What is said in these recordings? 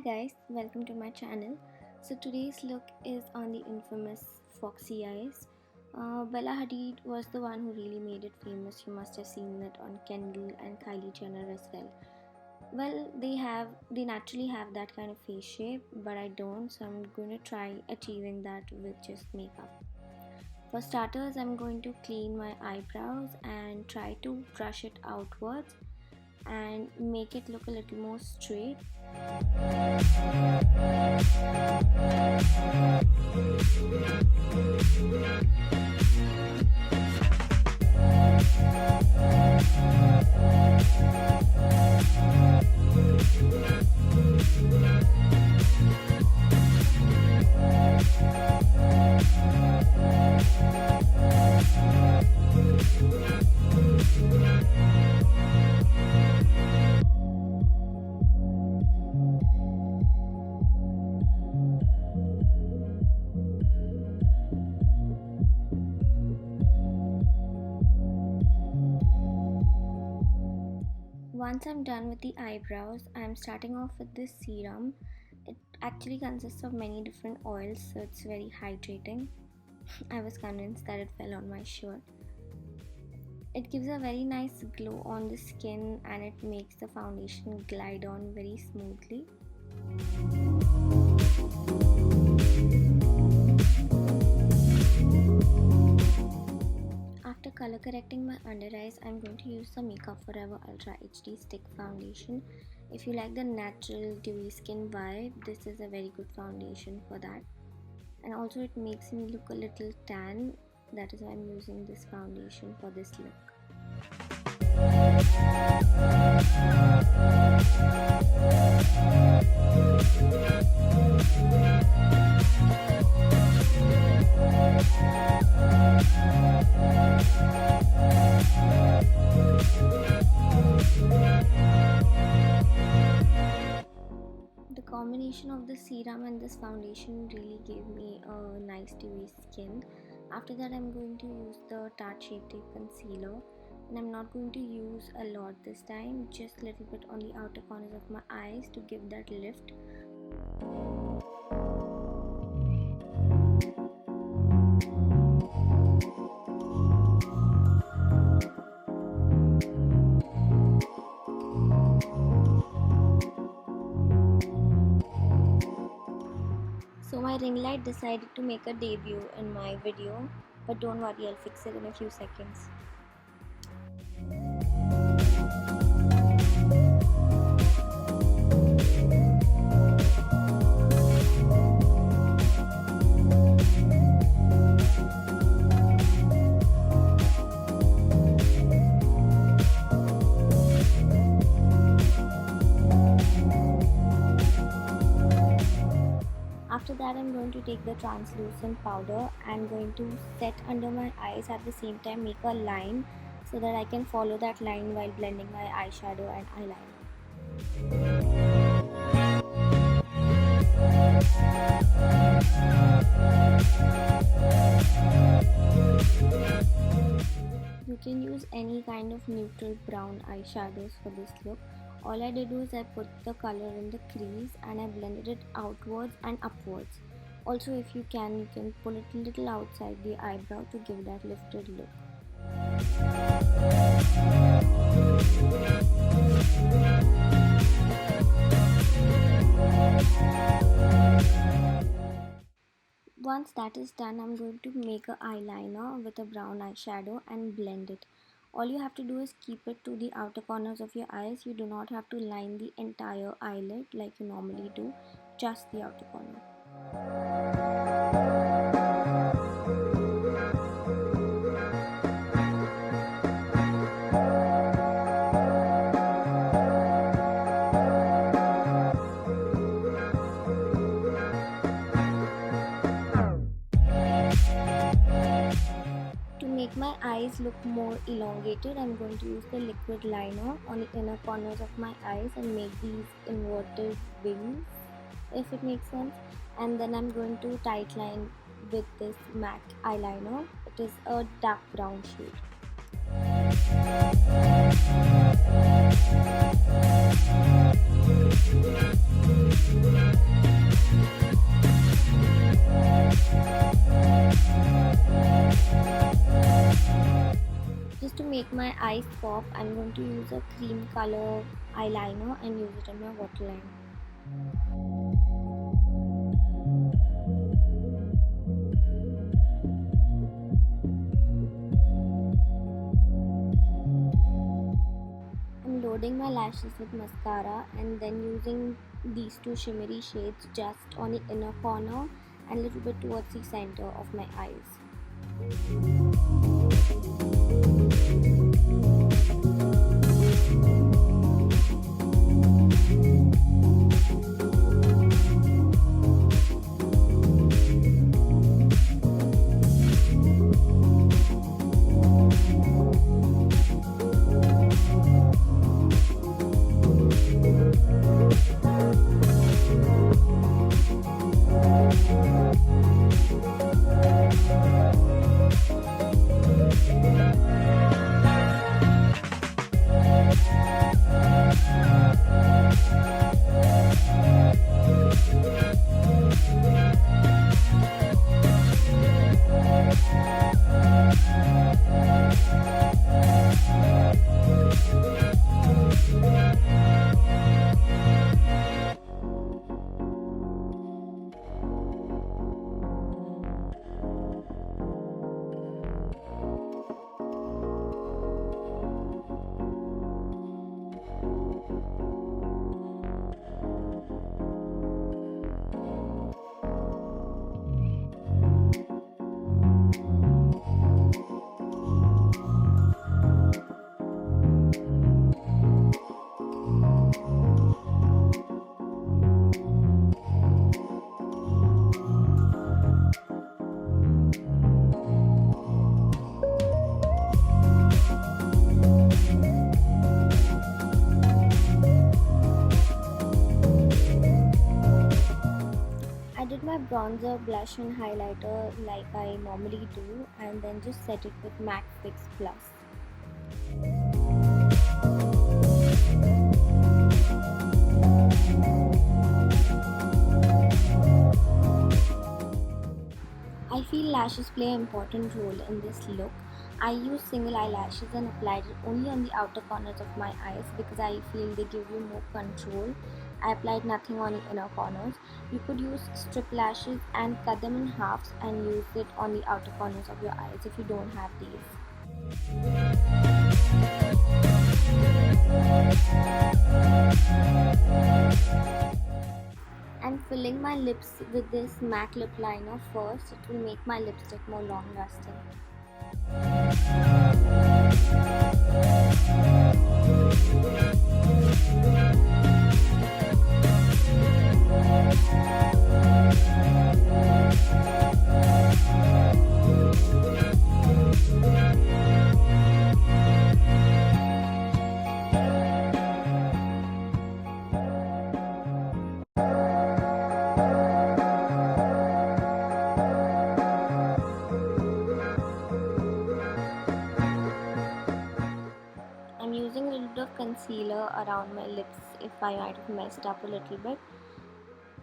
guys, welcome to my channel. So today's look is on the infamous Foxy Eyes. Bella Hadid was the one who really made it famous. You must have seen it on Kendall and Kylie Jenner as well. Well, they naturally have that kind of face shape, but I don't, so I'm going to try achieving that with just makeup. For starters, I'm going to clean my eyebrows and try to brush it outwards and make it look a little more straight. Once I'm done with the eyebrows, I'm starting off with this serum. It actually consists of many different oils, so it's very hydrating. I was convinced that it fell on my shirt. It gives a very nice glow on the skin and it makes the foundation glide on very smoothly. After color correcting my under eyes, I'm going to use the Makeup Forever Ultra HD Stick Foundation. If you like the natural dewy skin vibe, this is a very good foundation for that. And also it makes me look a little tan. That is why I'm using this foundation for this look. The combination of the serum and this foundation really gave me a nice dewy skin. After that, I'm going to use the Tarte Shape concealer, and I'm not going to use a lot this time, just a little bit on the outer corners of my eyes to give that lift. So my ring light decided to make a debut in my video, but don't worry, I'll fix it in a few seconds. After that, I'm going to take the translucent powder and going to set under my eyes, at the same time make a line so that I can follow that line while blending my eyeshadow and eyeliner. You can use any kind of neutral brown eyeshadows for this look. All I did was I put the color in the crease and I blended it outwards and upwards. Also, if you can pull it a little outside the eyebrow to give that lifted look. Once that is done, I'm going to make an eyeliner with a brown eyeshadow and blend it. All you have to do is keep it to the outer corners of your eyes. You do not have to line the entire eyelid like you normally do, just the outer corner. Make my eyes look more elongated, I'm going to use the liquid liner on the inner corners of my eyes and make these inverted wings, if it makes sense. And then I'm going to tight line with this matte eyeliner. It is a dark brown shade. Just to make my eyes pop, I'm going to use a cream color eyeliner and use it on my waterline. I'm loading my lashes with mascara and then using these two shimmery shades just on the inner corner and a little bit towards the center of my eyes. My bronzer, blush and highlighter like I normally do, and then just set it with MAC Fix Plus. I feel lashes play an important role in this look. I use single eyelashes and applied it only on the outer corners of my eyes because I feel they give you more control. I applied nothing on the inner corners. You could use strip lashes and cut them in halves and use it on the outer corners of your eyes if you don't have these. I'm filling my lips with this MAC lip liner first. It will make my lipstick more long lasting. I'm using a little bit of concealer around my lips if I might have messed up a little bit.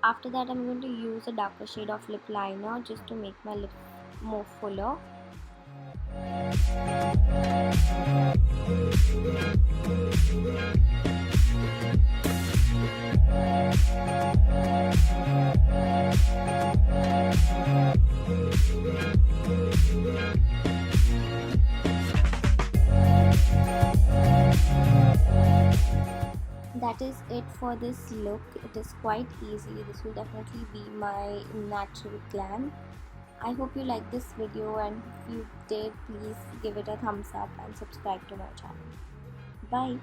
After that, I'm going to use a darker shade of lip liner just to make my lips more fuller. That is it for this look. It is quite easy. This will definitely be my natural glam. I hope you liked this video, and if you did, please give it a thumbs up and subscribe to my channel. Bye.